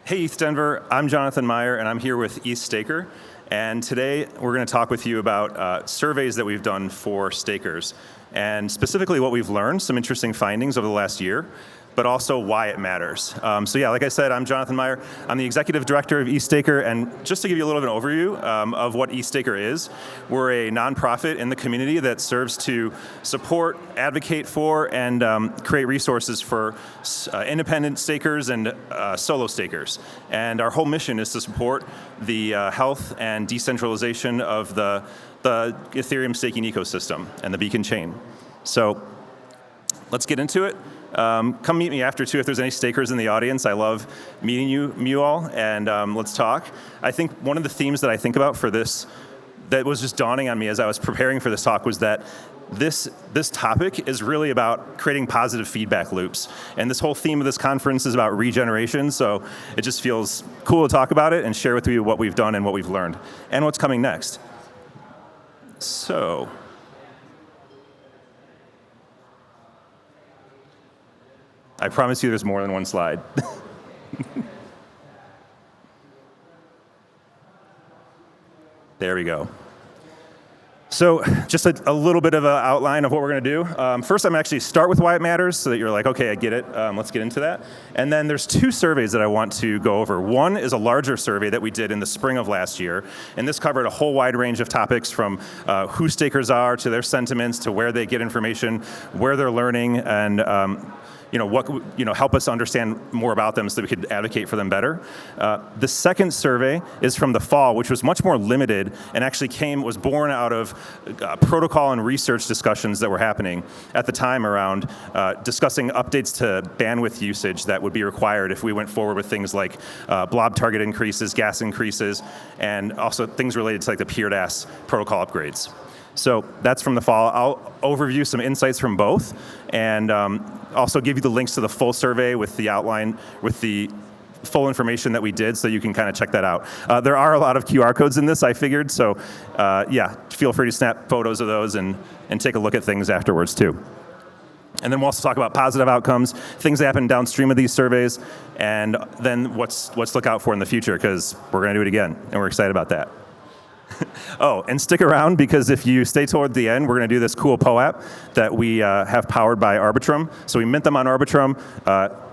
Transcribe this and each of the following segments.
Hey ETHDenver, I'm Jonathan Meyer, and I'm here with EthStaker. And today we're going to talk with you about surveys that we've done for stakers, and specifically what we've learned, some interesting findings over the last year, but also why it matters. So yeah, like I said, I'm Jonathan Meyer. I'm the executive director of EthStaker, and just to give you a little bit of an overview of what EthStaker is, we're a nonprofit in the community that serves to support, advocate for, and create resources for independent stakers and solo stakers. And our whole mission is to support the health and decentralization of the Ethereum staking ecosystem and the beacon chain. So let's get into it. Come meet me after too if there's any stakers in the audience. I love meeting you all, and let's talk. I think one of the themes that I think about for this that was just dawning on me as I was preparing for this talk was that this topic is really about creating positive feedback loops. And this whole theme of this conference is about regeneration, so it just feels cool to talk about it and share with you what we've done and what we've learned and what's coming next. So I promise you there's more than one slide. There we go. So just a little bit of an outline of what we're going to do. First, I'm actually start with why it matters so that you're like, okay, I get it. Let's get into that. And then there's two surveys that I want to go over. One is a larger survey that we did in the spring of last year. And this covered a whole wide range of topics from who stakers are to their sentiments to where they get information, where they're learning, and help us understand more about them so that we could advocate for them better. The second survey is from the fall, which was much more limited and actually was born out of protocol and research discussions that were happening at the time around discussing updates to bandwidth usage that would be required if we went forward with things like blob target increases, gas increases, and also things related to like the PeerDAS protocol upgrades. So that's from the fall. I'll overview some insights from both, and also give you the links to the full survey with the outline, with the full information that we did, so you can kind of check that out. There are a lot of QR codes in this, I figured, so yeah, feel free to snap photos of those and take a look at things afterwards too. And then we'll also talk about positive outcomes, things that happen downstream of these surveys, and then what's to look out for in the future, because we're going to do it again, and we're excited about that. Oh, and stick around, because if you stay toward the end, we're going to do this cool POAP that we have powered by Arbitrum. So we mint them on Arbitrum.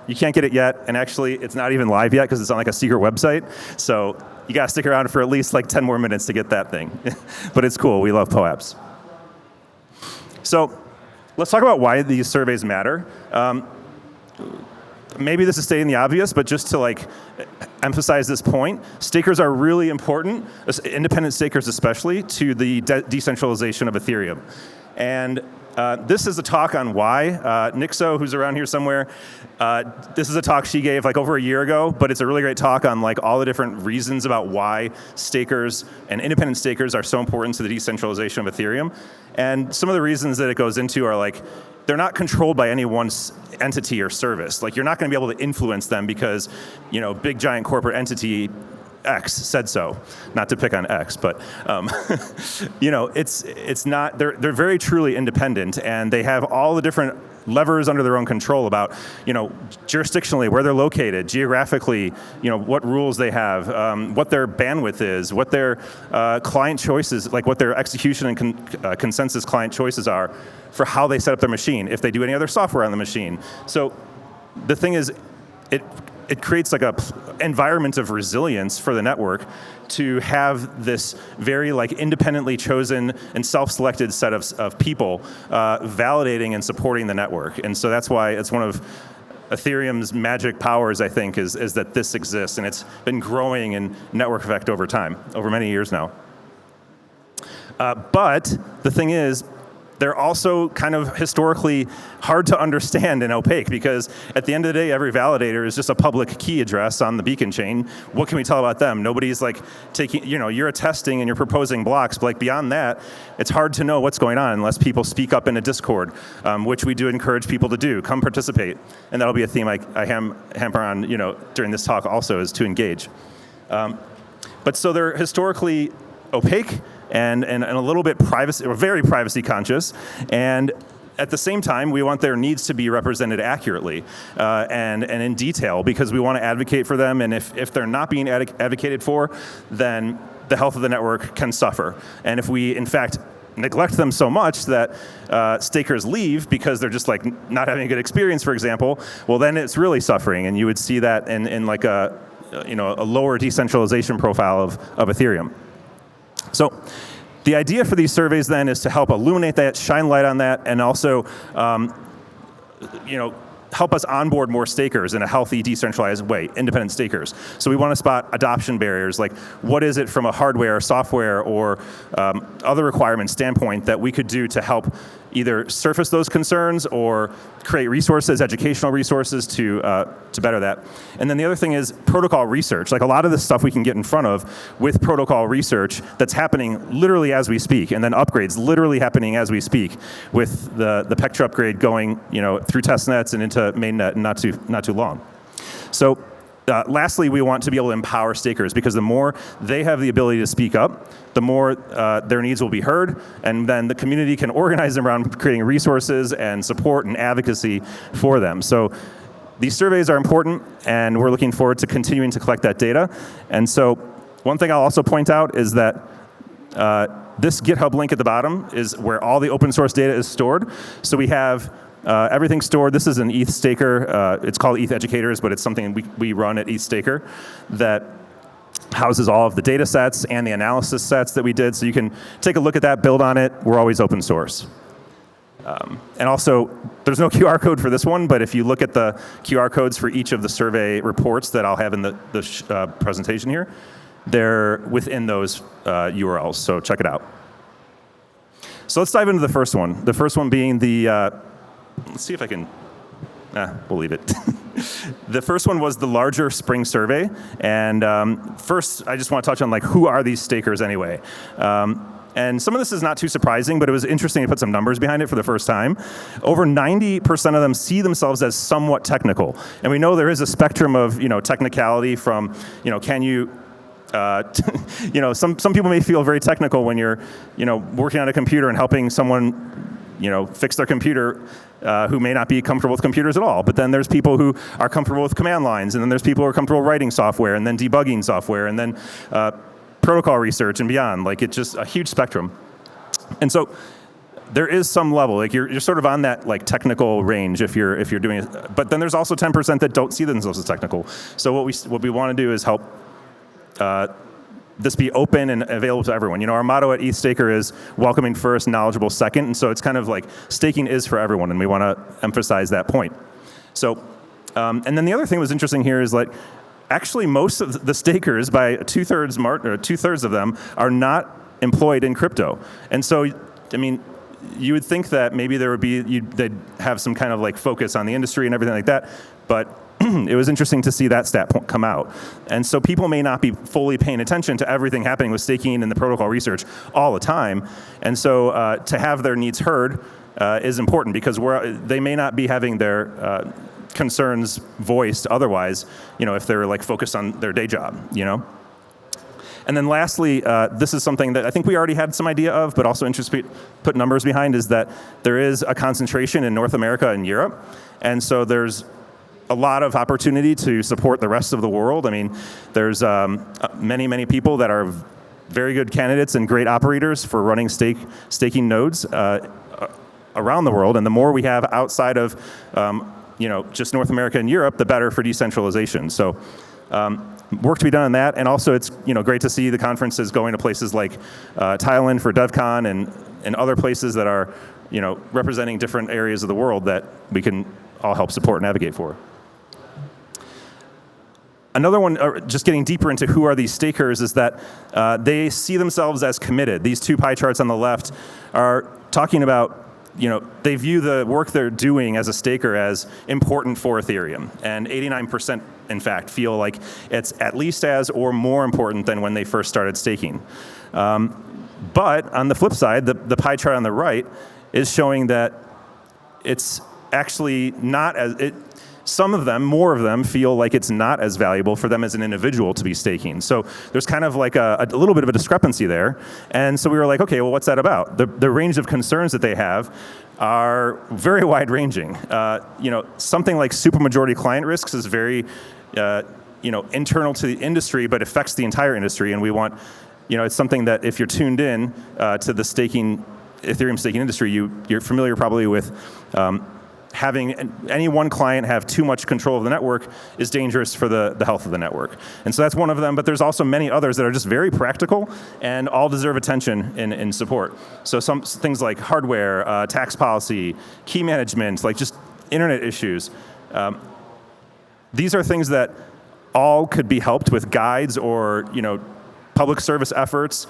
You can't get it yet, and actually it's not even live yet because it's on like a secret website. So you got to stick around for at least like 10 more minutes to get that thing. But it's cool. We love POAPs. So let's talk about why these surveys matter. Maybe this is stating the obvious, but just to like emphasize this point, stakers are really important, independent stakers especially, to the decentralization of Ethereum. And this is a talk on why. Nixo, who's around here somewhere, this is a talk she gave like over a year ago, but it's a really great talk on like all the different reasons about why stakers and independent stakers are so important to the decentralization of Ethereum. And some of the reasons that it goes into are like, they're not controlled by any one entity or service. Like, you're not going to be able to influence them because, big giant corporate entity X said so. Not to pick on X, but it's not. They're very truly independent, and they have all the different levers under their own control about, jurisdictionally where they're located, geographically, what rules they have, what their bandwidth is, what their client choices, like what their execution and consensus client choices are for how they set up their machine, if they do any other software on the machine. So the thing is, it creates like a environment of resilience for the network to have this very like independently chosen and self-selected set of people validating and supporting the network. And so that's why it's one of Ethereum's magic powers, I think, is that this exists, and it's been growing in network effect over time, over many years now. But the thing is, they're also kind of historically hard to understand and opaque, because at the end of the day, every validator is just a public key address on the beacon chain. What can we tell about them? Nobody's like taking, you're attesting and you're proposing blocks, but like beyond that, it's hard to know what's going on unless people speak up in a Discord, which we do encourage people to do. Come participate. And that'll be a theme I hamper on, during this talk also, is to engage. But so they're historically opaque and a little bit privacy, or very privacy conscious, and at the same time, we want their needs to be represented accurately and in detail, because we want to advocate for them, and if they're not being advocated for, then the health of the network can suffer. And if we, in fact, neglect them so much that stakers leave because they're just like not having a good experience, for example, well, then it's really suffering, and you would see that in like a lower decentralization profile of Ethereum. So the idea for these surveys then is to help illuminate that, shine light on that, and also help us onboard more stakers in a healthy, decentralized way, independent stakers. So we want to spot adoption barriers, like what is it from a hardware, software, or other requirements standpoint that we could do to help either surface those concerns or create resources, educational resources to better that. And then the other thing is protocol research. Like a lot of the stuff we can get in front of with protocol research that's happening literally as we speak, and then upgrades literally happening as we speak, with the Pectra upgrade going through testnets and into mainnet in not too long. So lastly, we want to be able to empower stakers, because the more they have the ability to speak up, the more their needs will be heard, and then the community can organize them around creating resources and support and advocacy for them. So these surveys are important, and we're looking forward to continuing to collect that data. And so one thing I'll also point out is that this GitHub link at the bottom is where all the open source data is stored. So we have everything stored. This is an EthStaker. It's called ETHEducators, but it's something we run at EthStaker that houses all of the data sets and the analysis sets that we did. So you can take a look at that, build on it. We're always open source. And also, there's no QR code for this one, but if you look at the QR codes for each of the survey reports that I'll have in the presentation here, they're within those URLs, so check it out. So let's dive into the first one. The first one being the, let's see if I can, we'll leave it. The first one was the larger spring survey, and first I just want to touch on like who are these stakers anyway. And some of this is not too surprising, but it was interesting to put some numbers behind it for the first time. Over 90% of them see themselves as somewhat technical, and we know there is a spectrum of technicality from can you some people may feel very technical when you're working on a computer and helping someone fix their computer who may not be comfortable with computers at all. But then there's people who are comfortable with command lines, and then there's people who are comfortable writing software, and then debugging software, and then protocol research and beyond. Like, it's just a huge spectrum. And so there is some level, like you're sort of on that like technical range if you're doing it. But then there's also 10% that don't see themselves as technical. So what we want to do is help this be open and available to everyone. Our motto at EthStaker is welcoming first, knowledgeable second, and so it's kind of like staking is for everyone, and we want to emphasize that point. So, and then the other thing that was interesting here is like, actually most of the stakers, by two-thirds of them, are not employed in crypto. And so, I mean, you would think that maybe they'd have some kind of like focus on the industry and everything like that, but it was interesting to see that stat come out. And so people may not be fully paying attention to everything happening with staking and the protocol research all the time. And so to have their needs heard is important, because they may not be having their concerns voiced otherwise, if they're like focused on their day job, And then lastly, this is something that I think we already had some idea of, but also interesting to put numbers behind, is that there is a concentration in North America and Europe. And so there's a lot of opportunity to support the rest of the world. I mean, there's many people that are very good candidates and great operators for running staking nodes around the world. And the more we have outside of just North America and Europe, the better for decentralization. So work to be done on that. And also it's great to see the conferences going to places like Thailand for DevCon and other places that are representing different areas of the world that we can all help support and advocate for. Another one, just getting deeper into who are these stakers, is that they see themselves as committed. These two pie charts on the left are talking about, they view the work they're doing as a staker as important for Ethereum. And 89%, in fact, feel like it's at least as or more important than when they first started staking. But on the flip side, the pie chart on the right is showing that it's actually not as, some of them, more of them, feel like it's not as valuable for them as an individual to be staking. So there's kind of like a little bit of a discrepancy there. And so we were like, okay, well, what's that about? The range of concerns that they have are very wide-ranging. Something like supermajority client risks is very internal to the industry, but affects the entire industry. And we want, it's something that if you're tuned in to the Ethereum staking industry, you're familiar probably with having any one client have too much control of the network is dangerous for the health of the network. And so that's one of them, but there's also many others that are just very practical and all deserve attention in support. So some things like hardware, tax policy, key management, like just internet issues. These are things that all could be helped with guides or public service efforts.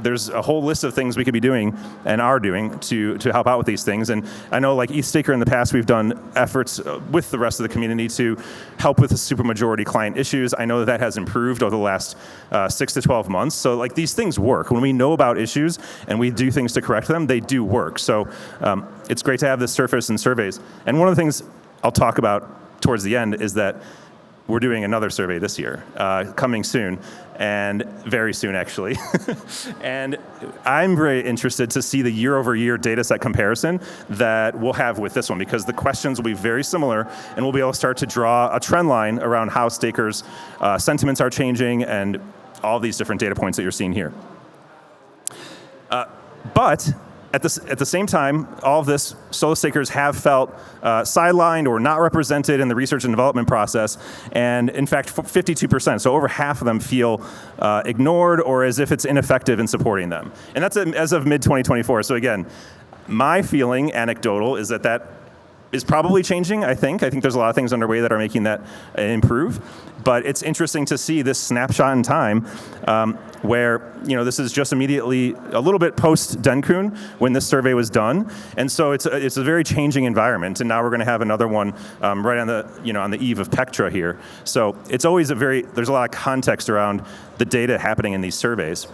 There's a whole list of things we could be doing and are doing to help out with these things. And I know like EthStaker in the past, we've done efforts with the rest of the community to help with the supermajority client issues. I know that has improved over the last 6 to 12 months. So like these things work. When we know about issues and we do things to correct them, they do work. So it's great to have this surface and surveys. And one of the things I'll talk about towards the end is that we're doing another survey this year, coming soon, and very soon actually. And I'm very interested to see the year-over-year data set comparison that we'll have with this one, because the questions will be very similar, and we'll be able to start to draw a trend line around how stakers' sentiments are changing and all these different data points that you're seeing here. But at the same time, all of this, solo stakers have felt sidelined or not represented in the research and development process. And in fact, 52%, so over half of them feel ignored or as if it's ineffective in supporting them. And that's as of mid-2024. So again, my feeling, anecdotal, is that is probably changing, I think. I think there's a lot of things underway that are making that improve. But it's interesting to see this snapshot in time where, this is just immediately a little bit post-Denkun when this survey was done. And so it's a very changing environment. And now we're going to have another one right on the eve of Pectra here. So it's always there's a lot of context around the data happening in these surveys.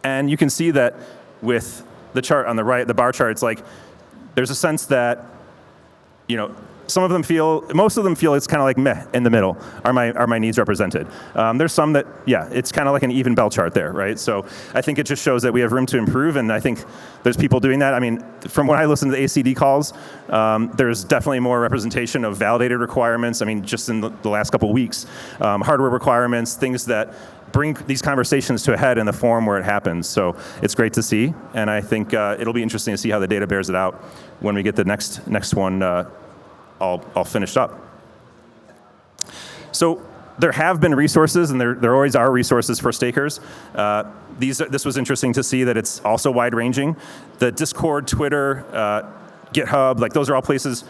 And you can see that with the chart on the right, the bar chart, it's like, there's a sense that, most of them feel it's kind of like meh in the middle. Are my needs represented? There's some that, it's kind of like an even bell chart there, right? So I think it just shows that we have room to improve, and I think there's people doing that. I mean, from when I listen to the ACD calls, there's definitely more representation of validated requirements. I mean, just in the last couple of weeks, hardware requirements, things that bring these conversations to a head in the forum where it happens. So it's great to see, and I think it'll be interesting to see how the data bears it out when we get the next one all finished up. So there have been resources, and there always are resources for stakers. This was interesting to see that it's also wide-ranging. The Discord, Twitter, GitHub, like those are all places.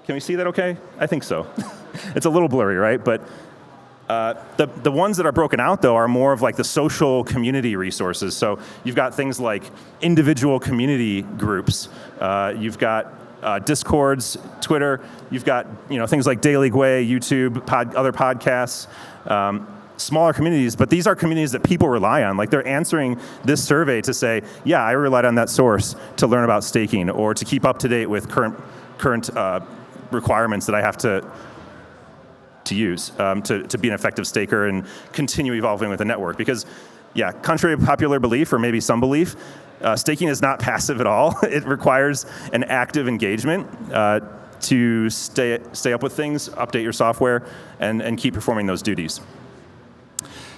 Can we see that okay? I think so. It's a little blurry, right? But the ones that are broken out, though, are more of like the social community resources. So you've got things like individual community groups. You've got Discords, Twitter. You've got things like Daily Gwei, YouTube, other podcasts, smaller communities. But these are communities that people rely on. Like they're answering this survey to say, yeah, I relied on that source to learn about staking or to keep up to date with current requirements that I have to use to be an effective staker and continue evolving with the network. Because, contrary to popular belief, or maybe some belief, staking is not passive at all. It requires an active engagement to stay up with things, update your software, and keep performing those duties.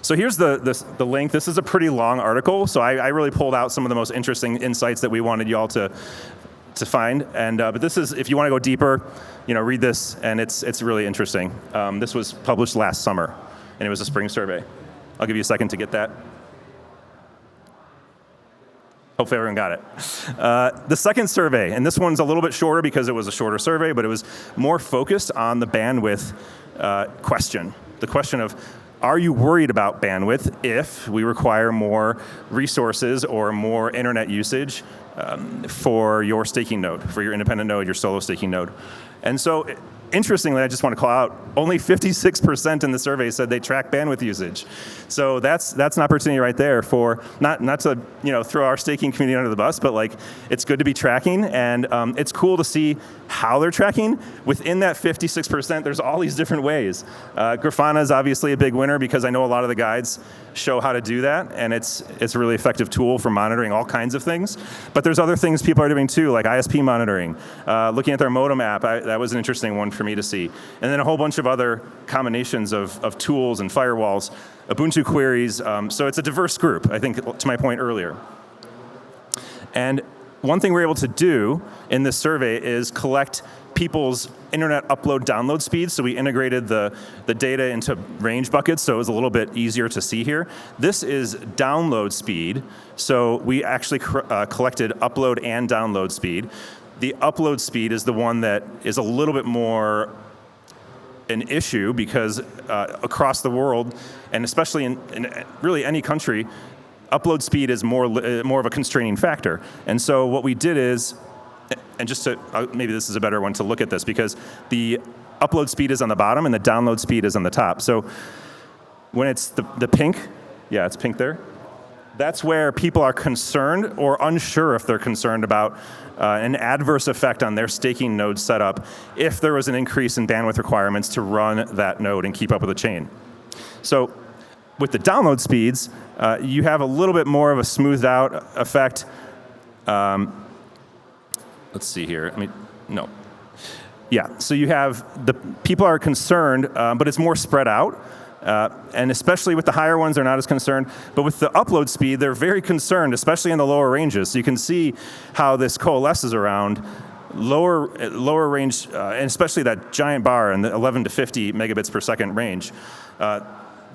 So here's the link. This is a pretty long article, so I really pulled out some of the most interesting insights that we wanted you all to find. But this is, if you want to go deeper, read this, and it's really interesting. This was published last summer, and it was a spring survey. I'll give you a second to get that. Hopefully everyone got it. The second survey, and this one's a little bit shorter because it was a shorter survey, but it was more focused on the bandwidth question. The question of, are you worried about bandwidth if we require more resources or more internet usage for your staking node, for your independent node, your solo staking node? And so interestingly, I just want to call out, only 56% in the survey said they track bandwidth usage. So that's an opportunity right there for, not to throw our staking community under the bus, but like it's good to be tracking, and it's cool to see how they're tracking. Within that 56%, there's all these different ways. Grafana is obviously a big winner because I know a lot of the guides show how to do that, and it's a really effective tool for monitoring all kinds of things. But there's other things people are doing too, like ISP monitoring, looking at their modem app. That was an interesting one for me to see. And then a whole bunch of other combinations of tools and firewalls, Ubuntu queries. So it's a diverse group, I think, to my point earlier. And one thing we're able to do in this survey is collect people's internet upload download speeds. So we integrated the data into range buckets, so it was a little bit easier to see here. This is download speed. So we actually collected upload and download speed. The upload speed is the one that is a little bit more an issue because across the world, and especially in really any country, upload speed is more of a constraining factor. And so what we did is, and just to, maybe this is a better one to look at this, because the upload speed is on the bottom and the download speed is on the top. So when it's the pink, yeah, it's pink there, that's where people are concerned or unsure if they're concerned about an adverse effect on their staking node setup if there was an increase in bandwidth requirements to run that node and keep up with the chain. So with the download speeds, you have a little bit more of a smoothed out effect. Let's see here. No. Yeah, so you have the people are concerned, but it's more spread out. And especially with the higher ones, they're not as concerned. But with the upload speed, they're very concerned, especially in the lower ranges. So you can see how this coalesces around lower range, and especially that giant bar in the 11 to 50 megabits per second range.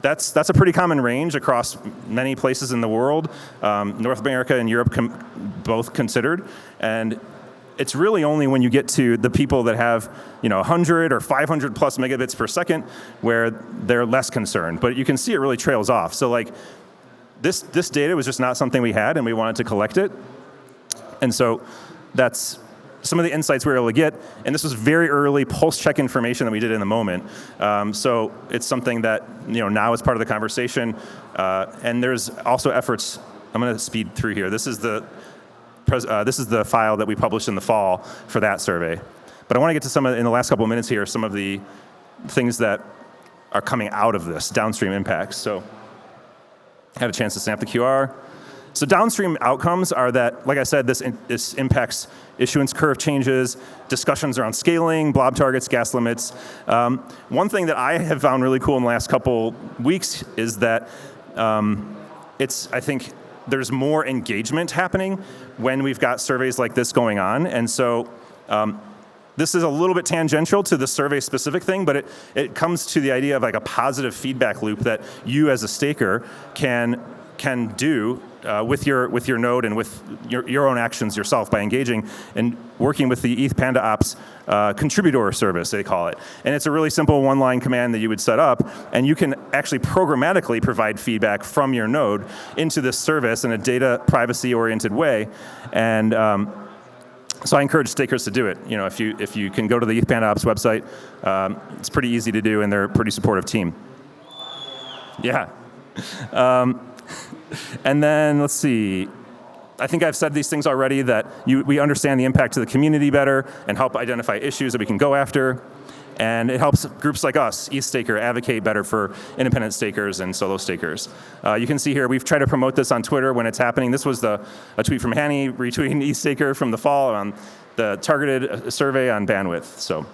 That's a pretty common range across many places in the world, North America and Europe both considered. And it's really only when you get to the people that have 100 or 500 plus megabits per second where they're less concerned. But you can see it really trails off. So like this data was just not something we had, and we wanted to collect it. And so that's some of the insights we were able to get. And this was very early pulse check information that we did in the moment. So it's something that now is part of the conversation. And there's also efforts. I'm going to speed through here. This is the file that we published in the fall for that survey. But I want to get to in the last couple of minutes here, some of the things that are coming out of this, downstream impacts. So I had a chance to snap the QR. So downstream outcomes are that, like I said, this impacts issuance curve changes, discussions around scaling, blob targets, gas limits. One thing that I have found really cool in the last couple weeks is that I think there's more engagement happening when we've got surveys like this going on. And so this is a little bit tangential to the survey-specific thing, but it comes to the idea of like a positive feedback loop that you as a staker can do with your node and with your own actions yourself by engaging and working with the ETH Panda Ops contributor service, they call it. And it's a really simple one-line command that you would set up, and you can actually programmatically provide feedback from your node into this service in a data privacy-oriented way. And so I encourage stakers to do it. If you can go to the ETH Panda Ops website, it's pretty easy to do, and they're a pretty supportive team. Yeah. And then let's see. I think I've said these things already, that we understand the impact to the community better and help identify issues that we can go after. And it helps groups like us, EthStaker, advocate better for independent stakers and solo stakers. You can see here, we've tried to promote this on Twitter when it's happening. This was a tweet from Hanny retweeting EthStaker from the fall on the targeted survey on bandwidth. So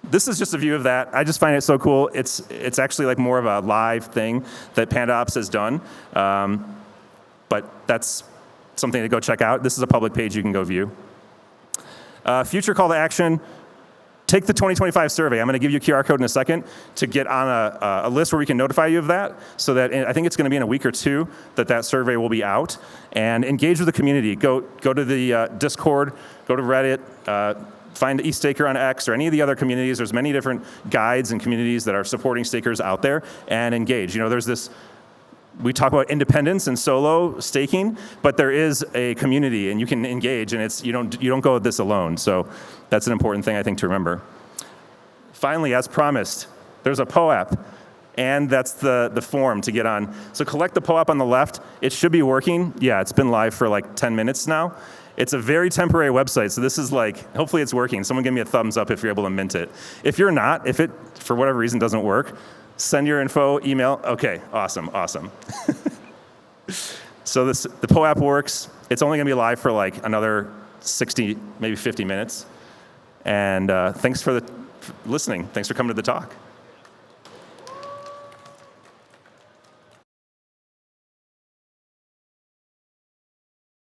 this is just a view of that. I just find it so cool. It's actually like more of a live thing that PandaOps has done. But that's something to go check out. This is a public page you can go view. Future call to action. Take the 2025 survey. I'm going to give you a QR code in a second to get on a list where we can notify you of that, so that I think it's going to be in a week or two that survey will be out. And engage with the community. Go to the Discord, go to Reddit, find EthStaker on X or any of the other communities. There's many different guides and communities that are supporting stakers out there, and engage. There's this, we talk about independence and solo staking, but there is a community and you can engage, and you don't go with this alone. So that's an important thing I think to remember. finally, as promised, there's a POAP. And that's the form to get on. So collect the POAP on the left. It should be working. Yeah, it's been live for like 10 minutes now. It's a very temporary website, so this is like, hopefully it's working. Someone give me a thumbs up if you're able to mint it. If you're not, if it, for whatever reason, doesn't work, send your info, email. Okay, awesome. So the POAP works. It's only going to be live for like another 60, maybe 50 minutes. And thanks for listening. Thanks for coming to the talk.